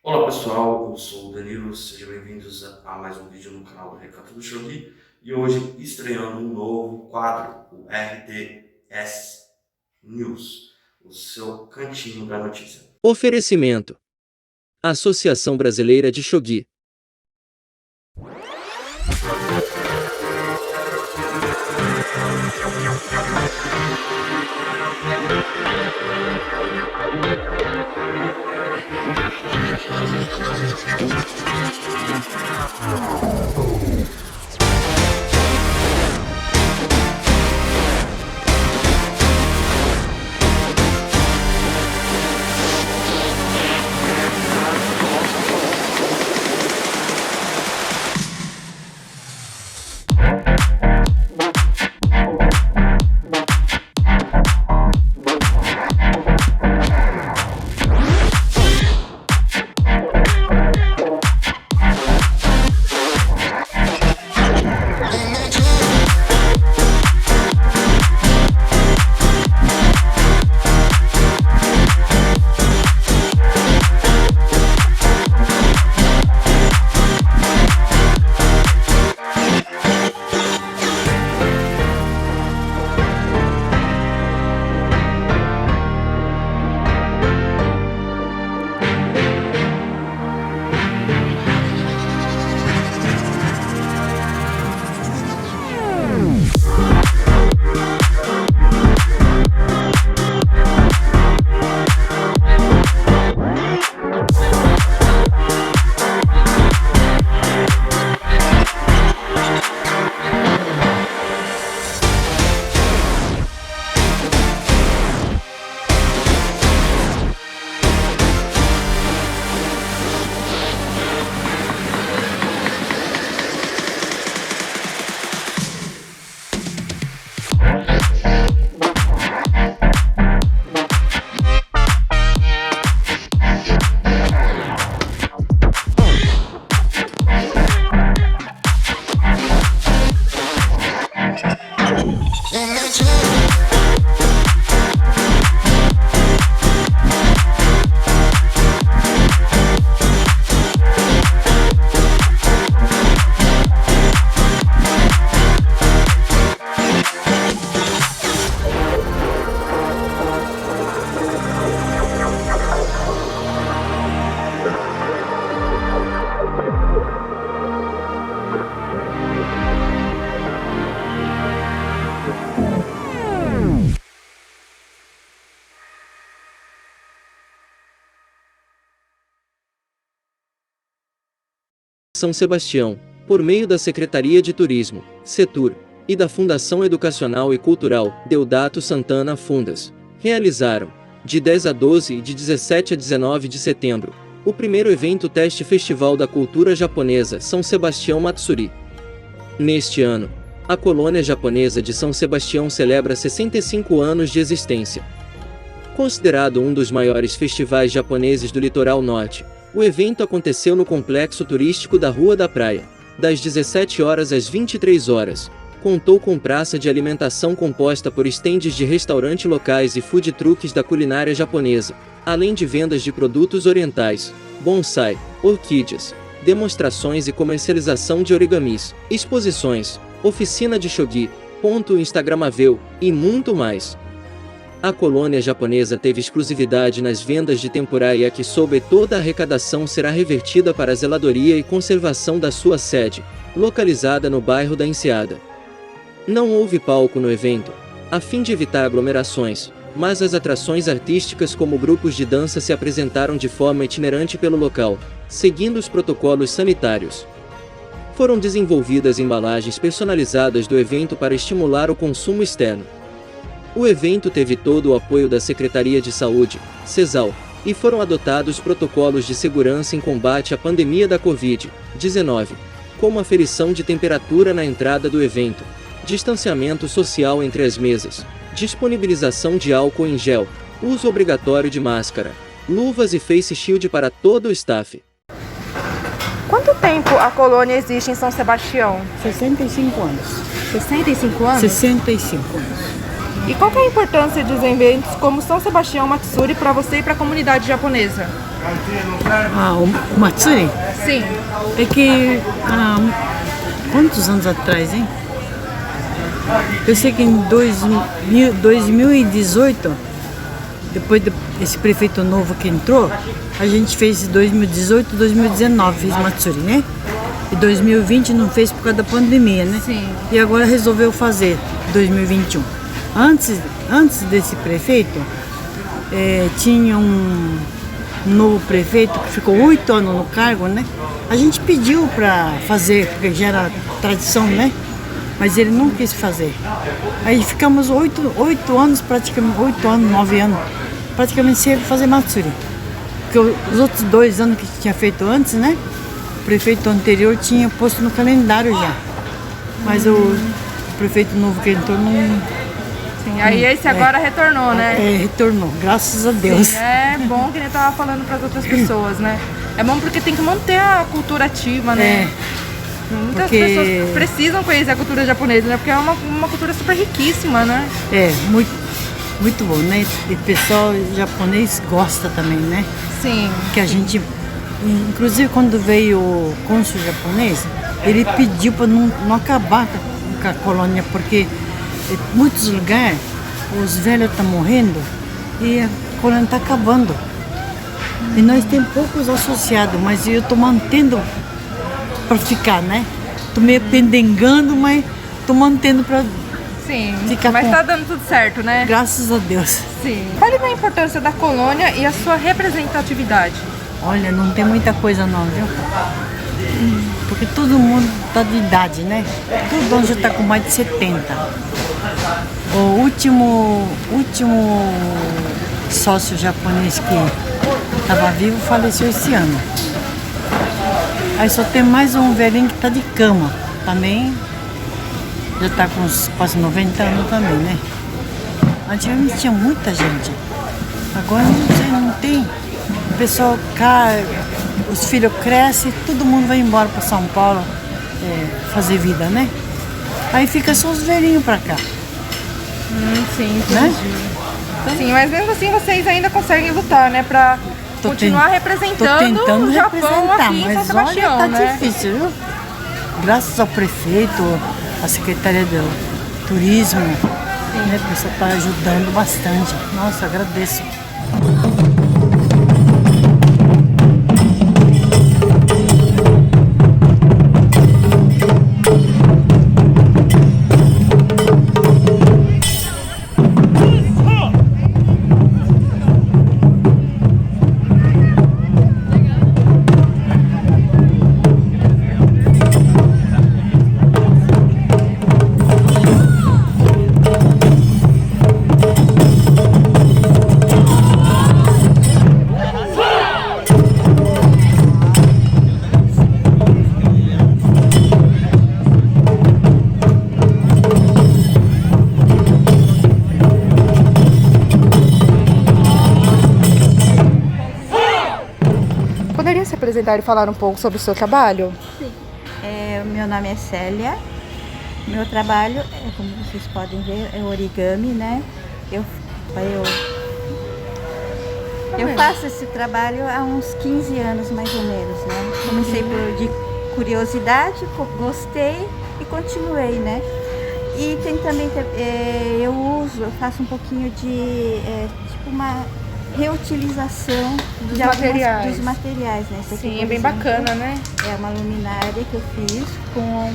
Olá pessoal, eu sou o Danilo, sejam bem-vindos a mais um vídeo no canal do Recanto do Shogi e hoje estreando um novo quadro, o RDS News, o seu cantinho da notícia. Oferecimento: Associação Brasileira de Shogi. São Sebastião, por meio da Secretaria de Turismo, Setur, e da Fundação Educacional e Cultural, Deodato Santana Fundas, realizaram, de 10 a 12 e de 17 a 19 de setembro, o primeiro evento teste Festival da Cultura Japonesa São Sebastião Matsuri. Neste ano, a colônia japonesa de São Sebastião celebra 65 anos de existência. Considerado um dos maiores festivais japoneses do litoral norte, o evento aconteceu no complexo turístico da Rua da Praia, das 17 horas às 23 horas. Contou com praça de alimentação composta por estendes de restaurante locais e food trucks da culinária japonesa, além de vendas de produtos orientais, bonsai, orquídeas, demonstrações e comercialização de origamis, exposições, oficina de shogi, ponto instagramável, e muito mais. A colônia japonesa teve exclusividade nas vendas de tempurá e yakisoba e toda a arrecadação será revertida para a zeladoria e conservação da sua sede, localizada no bairro da Enseada. Não houve palco no evento, a fim de evitar aglomerações, mas as atrações artísticas como grupos de dança se apresentaram de forma itinerante pelo local, seguindo os protocolos sanitários. Foram desenvolvidas embalagens personalizadas do evento para estimular o consumo externo. O evento teve todo o apoio da Secretaria de Saúde, CESAL, e foram adotados protocolos de segurança em combate à pandemia da Covid-19, como aferição de temperatura na entrada do evento, distanciamento social entre as mesas, disponibilização de álcool em gel, uso obrigatório de máscara, luvas e face shield para todo o staff. Quanto tempo a colônia existe em São Sebastião? 65 anos. 65 anos? 65 anos. E qual que é a importância dos eventos como São Sebastião Matsuri para você e para a comunidade japonesa? O Matsuri Sim. é que há quantos anos atrás, hein? Eu sei que em 2018, depois desse prefeito novo que entrou, a gente fez 2018, 2019, fez Matsuri, né? E 2020 não fez por causa da pandemia, né? Sim. E agora resolveu fazer 2021. Antes desse prefeito, tinha um novo prefeito que ficou 8 anos no cargo, né? A gente pediu para fazer, porque já era tradição, né? Mas ele não quis fazer. Aí ficamos 8 anos, praticamente, 8 anos, 9 anos, praticamente sem fazer Matsuri. Porque os outros 2 anos que tinha feito antes, né? O prefeito anterior tinha posto no calendário já. Mas o prefeito novo que entrou não... Sim. Aí esse agora retornou, né? Retornou, graças a Deus. Sim, é bom que nem tava falando para as outras pessoas, né? É bom porque tem que manter a cultura ativa, né? Muitas pessoas precisam conhecer a cultura japonesa, né? Porque é uma cultura super riquíssima, né? Muito, muito bom, né? E o pessoal japonês gosta também, né? Sim. Que a gente, inclusive quando veio o cônsul japonês, ele pediu para não acabar com a colônia, porque em muitos lugares os velhos estão morrendo e a colônia está acabando. E nós temos poucos associados, mas eu estou mantendo para ficar, né? Estou meio pendengando, mas estou mantendo para Sim, ficar mas com... tá dando tudo certo, né? Graças a Deus. Sim. Fale da importância da colônia e a sua representatividade. Olha, não tem muita coisa não, viu? Porque todo mundo está de idade, né? Todo mundo já está com mais de 70. O último sócio japonês que estava vivo faleceu esse ano. Aí só tem mais um velhinho que está de cama. Também já está com quase 90 anos também, né? Antigamente tinha muita gente. Agora não sei, não tem. O pessoal cai, os filhos crescem, todo mundo vai embora para São Paulo fazer vida, né? Aí fica só os velhinhos para cá. Sim, Né? entendi. Sim, mas mesmo assim vocês ainda conseguem lutar, né? Pra continuar representando tentando o Japão representar, aqui em São mas Sebastião, olha, tá né? difícil, viu? Graças ao prefeito, à Secretaria do Turismo, né, o pessoal está ajudando bastante. Nossa, agradeço. Poderia se apresentar e falar um pouco sobre o seu trabalho? Sim. Meu nome é Célia. Meu trabalho, como vocês podem ver, é origami, né? Eu faço esse trabalho há uns 15 anos, mais ou menos, né? Comecei de curiosidade, gostei e continuei, né? E tem também, eu faço um pouquinho de, tipo uma reutilização Dos materiais. Dos materiais, né? Esse aqui, Sim, por é bem exemplo, bacana, né? É uma luminária que eu fiz com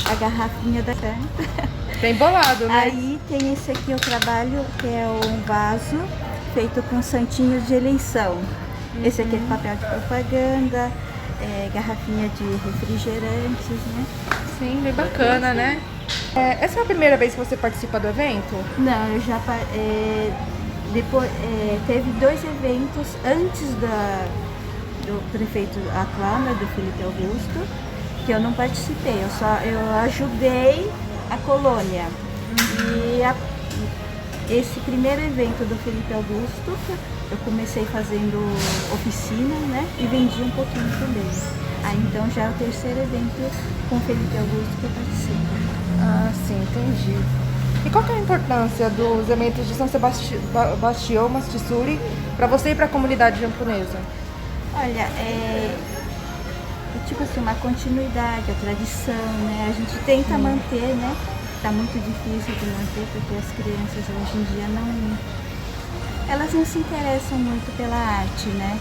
a garrafinha da Fanta. Bem bolado, né? Aí tem esse aqui eu trabalho, que é um vaso feito com santinhos de eleição. Esse aqui é papel de propaganda, garrafinha de refrigerantes, né? Sim, bem bacana, né? Essa é a primeira vez que você participa do evento? Não, eu já depois teve 2 eventos antes do prefeito atual, né, do Felipe Augusto, que eu não participei, eu ajudei a colônia. E esse primeiro evento do Felipe Augusto, eu comecei fazendo oficina, né, e vendi um pouquinho também. Aí então já é o 3º evento com o Felipe Augusto que eu participo. Ah, sim, entendi. E qual que é a importância dos eventos de São Sebastião Matsuri para você e para a comunidade japonesa? Olha, tipo assim, uma continuidade, a tradição, né? A gente tenta manter, né? Tá muito difícil de manter porque as crianças hoje em dia elas não se interessam muito pela arte, né?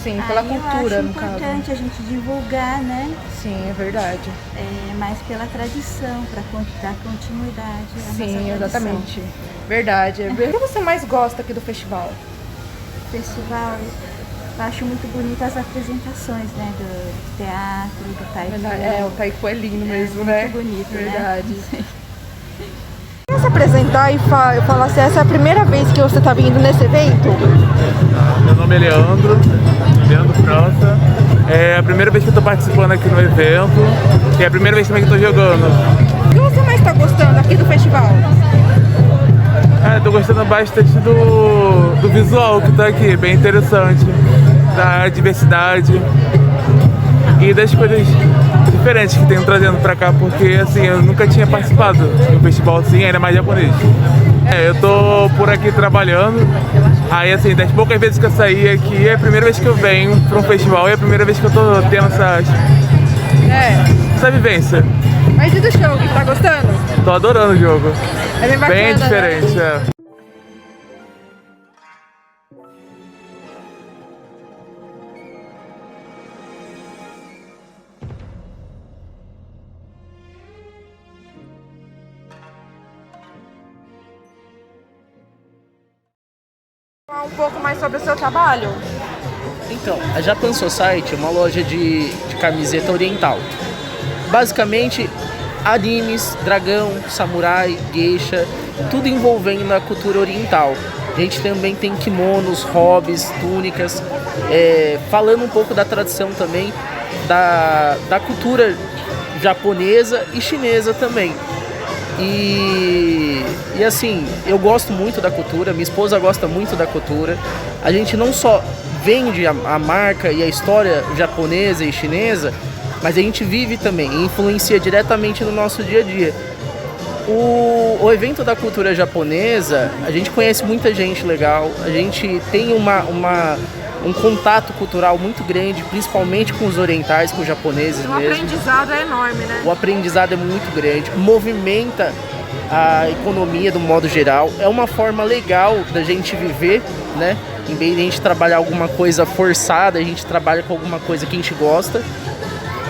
Sim, pela cultura, no caso. É importante a gente divulgar, né? Sim, é verdade. Mais pela tradição, para dar continuidade à nossa Sim, tradição. exatamente. Verdade. O que você mais gosta aqui do festival? Festival, eu acho muito bonito as apresentações, né? Do teatro, do taifu. O taifu é lindo mesmo, né? Muito bonito, verdade. Né? Quer se apresentar e falar se essa é a primeira vez que você está vindo nesse evento? Meu nome é Leandro França. É a primeira vez que eu estou participando aqui no evento e é a primeira vez também que eu estou jogando. O que você mais está gostando aqui do festival? Estou gostando bastante do visual que está aqui, bem interessante, da diversidade e das coisas diferentes que tem trazendo pra cá, porque assim, eu nunca tinha participado de um festival assim, ainda mais japonês. Eu tô por aqui trabalhando, aí assim, das poucas vezes que eu saí aqui, é a primeira vez que eu venho pra um festival e é a primeira vez que eu tô tendo essa vivência. Mas e do show, tá gostando? Tô adorando o jogo. É bem bacana, bem diferente, né? Falar um pouco mais sobre o seu trabalho? Então, a Japan Society é uma loja de camiseta oriental. Basicamente, animes, dragão, samurai, geisha, tudo envolvendo a cultura oriental. A gente também tem kimonos, hobbies, túnicas, falando um pouco da tradição também, da cultura japonesa e chinesa também. E assim, eu gosto muito da cultura, minha esposa gosta muito da cultura. A gente não só vende a marca e a história japonesa e chinesa, mas a gente vive também e influencia diretamente no nosso dia a dia. O evento da cultura japonesa, a gente conhece muita gente legal, a gente tem um contato cultural muito grande, principalmente com os orientais, com os japoneses mesmo. O aprendizado é enorme, né? O aprendizado é muito grande, movimenta a economia do modo geral, é uma forma legal da gente viver, né? Em vez de a gente trabalhar alguma coisa forçada, a gente trabalha com alguma coisa que a gente gosta.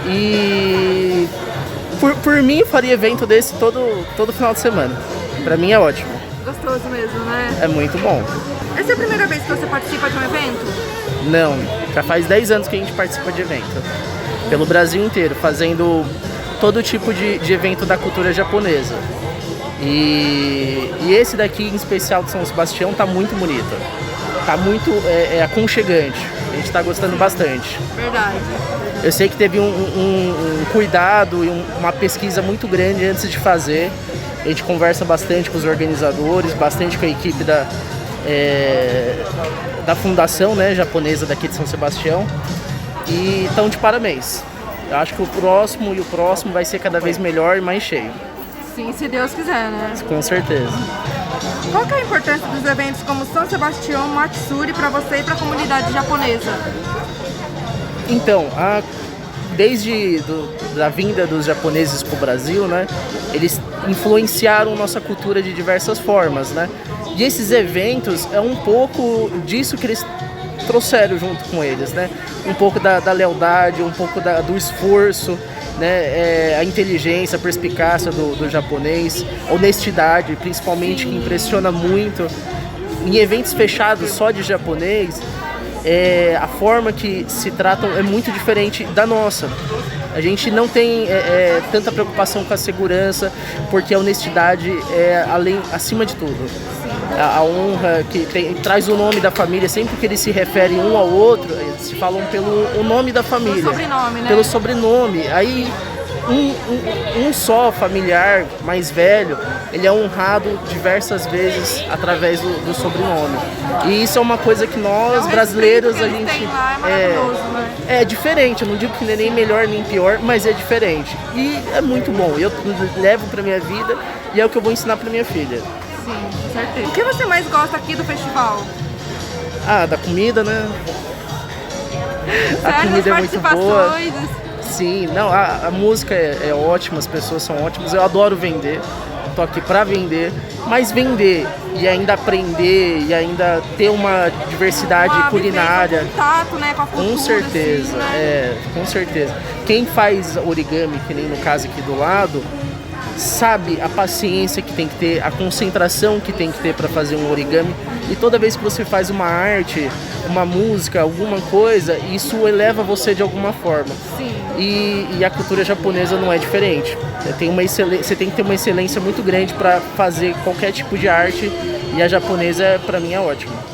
E por mim, eu faria evento desse todo final de semana. Pra mim é ótimo. Gostoso mesmo, né? É muito bom. Essa é a primeira vez que você participa de um evento? Não, já faz 10 anos que a gente participa de evento. Pelo Brasil inteiro, fazendo todo tipo de evento da cultura japonesa. E esse daqui, em especial de São Sebastião, tá muito bonito. Tá muito aconchegante. A gente tá gostando bastante. Verdade. Eu sei que teve um cuidado e uma pesquisa muito grande antes de fazer. A gente conversa bastante com os organizadores, bastante com a equipe da fundação, né, japonesa daqui de São Sebastião. E estão de parabéns. Eu acho que o próximo vai ser cada vez melhor e mais cheio. Sim, se Deus quiser, né? Com certeza. Qual que é a importância dos eventos como São Sebastião, Matsuri para você e para a comunidade japonesa? Então, desde a vinda dos japoneses para o Brasil, né, eles influenciaram nossa cultura de diversas formas, né? E esses eventos é um pouco disso que eles trouxeram junto com eles, né? Um pouco da lealdade, um pouco do esforço, né? A inteligência, a perspicácia do japonês, a honestidade, principalmente, que impressiona muito. Em eventos fechados só de japonês, a forma que se tratam é muito diferente da nossa. A gente não tem tanta preocupação com a segurança, porque a honestidade é acima de tudo. A honra que traz o nome da família, sempre que eles se referem um ao outro, eles se falam pelo nome da família. Pelo sobrenome, né? Pelo sobrenome. Aí um só familiar mais velho, ele é honrado diversas vezes através do sobrenome. E isso é uma coisa que nós brasileiros a gente tem lá, é maravilhoso, né? É diferente, eu não digo que nem melhor nem pior, mas é diferente. E é muito bom. Eu levo pra minha vida e é o que eu vou ensinar pra minha filha. Sim, com certeza. O que você mais gosta aqui do festival? Da comida, né? A comida é muito boa. participações. Sim, não, a música é ótima, as pessoas são ótimas. Eu adoro vender, tô aqui pra vender, mas vender e ainda aprender e ainda ter uma diversidade culinária. Um contato, né, com a cultura, Com certeza, assim, né? com certeza. Quem faz origami, que nem no caso aqui do lado, sabe a paciência que tem que ter, a concentração que tem que ter para fazer um origami. E toda vez que você faz uma arte, uma música, alguma coisa, isso eleva você de alguma forma. Sim. E a cultura japonesa não é diferente. Você tem que ter uma excelência muito grande para fazer qualquer tipo de arte, e a japonesa, para mim, é ótima.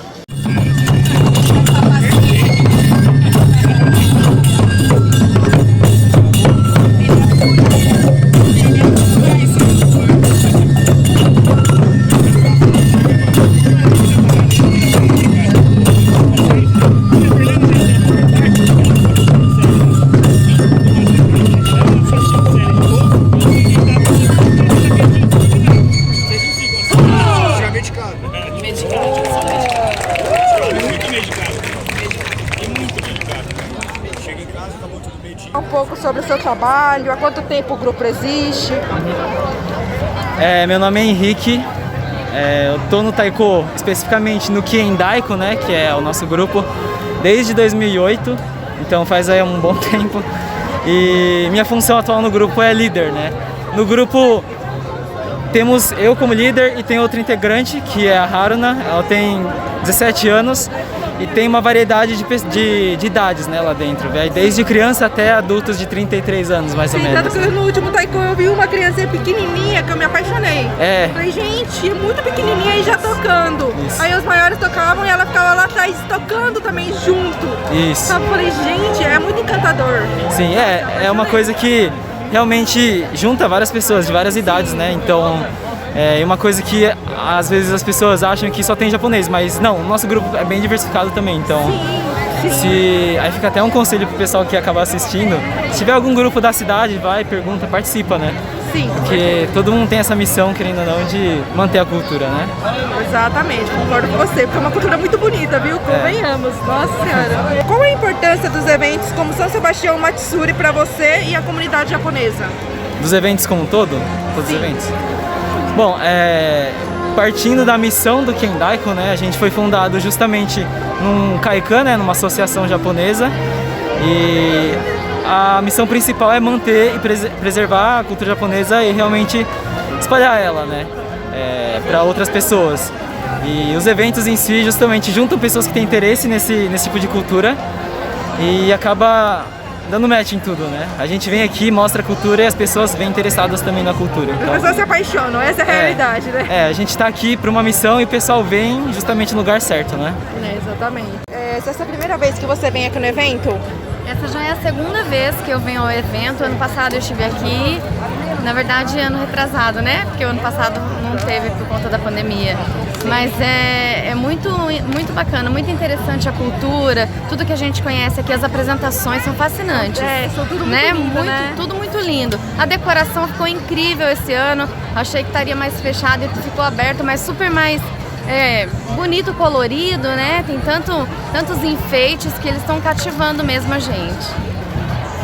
Um pouco sobre o seu trabalho, há quanto tempo o grupo existe? Meu nome é Henrique, eu tô no Taiko, especificamente no Kien Daiko, né, que é o nosso grupo, desde 2008, então faz aí um bom tempo. E minha função atual no grupo é líder, né? No grupo temos eu como líder e tem outra integrante, que é a Haruna, ela tem 17 anos. E tem uma variedade de idades, né, lá dentro, véio. Desde criança até adultos de 33 anos, mais ou menos. Tanto que no último Taiko eu vi uma criança pequenininha que eu me apaixonei. Falei, gente, é muito pequenininha e já tocando. Isso. Aí os maiores tocavam e ela ficava lá atrás tocando também junto. Isso. Eu falei, gente, é muito encantador. Sim, é uma coisa que realmente junta várias pessoas de várias idades, né, então... É uma coisa que às vezes as pessoas acham que só tem japonês, mas não, o nosso grupo é bem diversificado também, então aí fica até um conselho pro pessoal que acabar assistindo, se tiver algum grupo da cidade, vai, pergunta, participa, né? Sim. Porque todo mundo tem essa missão, querendo ou não, de manter a cultura, né? Exatamente, concordo com você, porque é uma cultura muito bonita, viu? Convenhamos, nossa senhora. Qual a importância dos eventos como São Sebastião Matsuri para você e a comunidade japonesa? Dos eventos como um todo? Todos os eventos? Bom, partindo da missão do Kien Daiko, né, a gente foi fundado justamente num Kaikan, né, numa associação japonesa, e a missão principal é manter e preservar a cultura japonesa e realmente espalhar ela, né, para outras pessoas. E os eventos em si justamente juntam pessoas que têm interesse nesse tipo de cultura e acaba dando match em tudo, né? A gente vem aqui, mostra a cultura e as pessoas vêm interessadas também na cultura. Então, as pessoas se apaixonam, essa é a realidade, né? A gente tá aqui para uma missão e o pessoal vem justamente no lugar certo, né? Exatamente. Essa é a primeira vez que você vem aqui no evento? Essa já é a segunda vez que eu venho ao evento. Ano passado eu estive aqui, na verdade ano retrasado, né? Porque o ano passado não teve por conta da pandemia. Mas é muito, muito bacana, muito interessante a cultura, tudo que a gente conhece aqui, as apresentações são fascinantes. São tudo muito lindo, né? Tudo muito lindo. A decoração ficou incrível esse ano, achei que estaria mais fechado e ficou aberto, mas super mais bonito, colorido, né? Tem tantos enfeites que eles estão cativando mesmo a gente.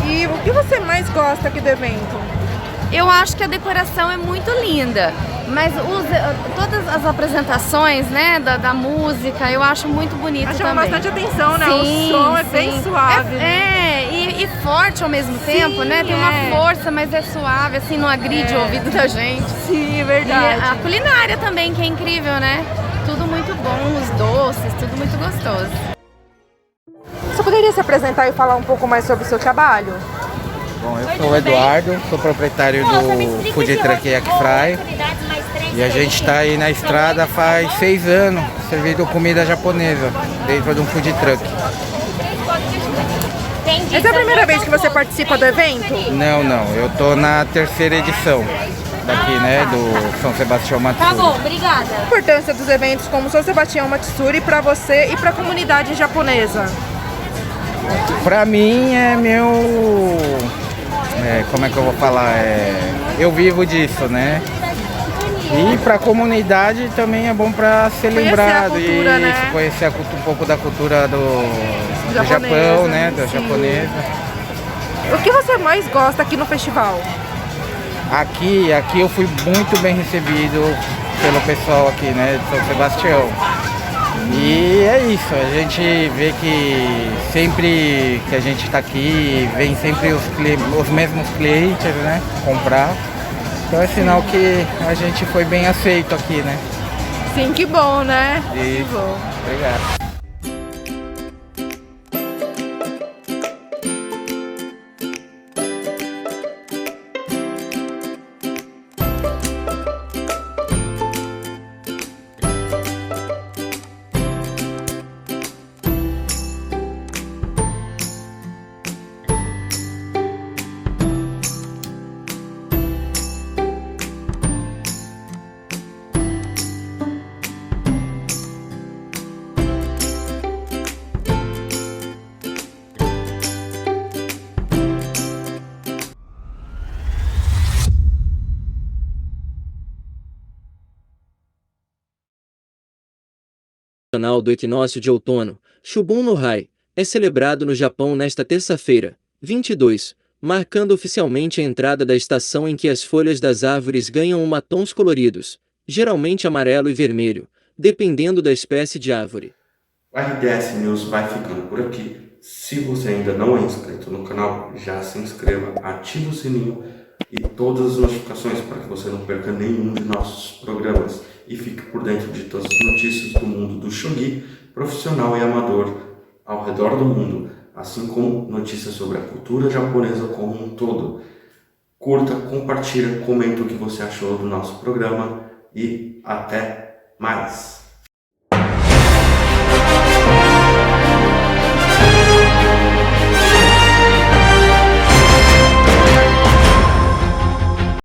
E o que você mais gosta aqui do evento? Eu acho que a decoração é muito linda, mas todas as apresentações, né, da música, eu acho muito bonito também. Chama bastante atenção, né? Sim, o som é bem suave. E forte ao mesmo tempo, né? Tem uma força, mas é suave, assim, não agride o ouvido da gente. Sim, é verdade. E a culinária também, que é incrível, né? Tudo muito bom, os doces, tudo muito gostoso. Você poderia se apresentar e falar um pouco mais sobre o seu trabalho? Bom, eu sou o Eduardo, sou proprietário do Food Truck Yak Fry e a gente está aí na estrada faz 6 anos servindo comida japonesa dentro de um food truck. Essa é a primeira vez que você participa do evento? Não, eu tô na 3ª edição daqui, né, do São Sebastião Matsuri. Tá bom, obrigada. A importância dos eventos como São Sebastião Matsuri para você e para a comunidade japonesa? Para mim é meu... como é que eu vou falar? Eu vivo disso, né? E para a comunidade também é bom para ser lembrado cultura, e né? conhecer um pouco da cultura Japão, né? Da japonesa. O que você mais gosta aqui no festival? Aqui eu fui muito bem recebido pelo pessoal aqui, né, de São Sebastião. E é isso, a gente vê que sempre que a gente está aqui, vem sempre os mesmos clientes, né, comprar. Então é sinal que a gente foi bem aceito aqui, né? Sim, que bom, né? Isso. Que bom. Obrigado. Do equinócio de outono, Shubun no Hai, é celebrado no Japão nesta terça-feira, 22, marcando oficialmente a entrada da estação em que as folhas das árvores ganham tons coloridos, geralmente amarelo e vermelho, dependendo da espécie de árvore. O RDS News vai ficando por aqui. Se você ainda não é inscrito no canal, já se inscreva, ative o sininho e todas as notificações para que você não perca nenhum de nossos programas e fique por dentro de todas as notícias do mundo do Shungi, profissional e amador ao redor do mundo, assim como notícias sobre a cultura japonesa como um todo. Curta, compartilha, comenta o que você achou do nosso programa e até mais!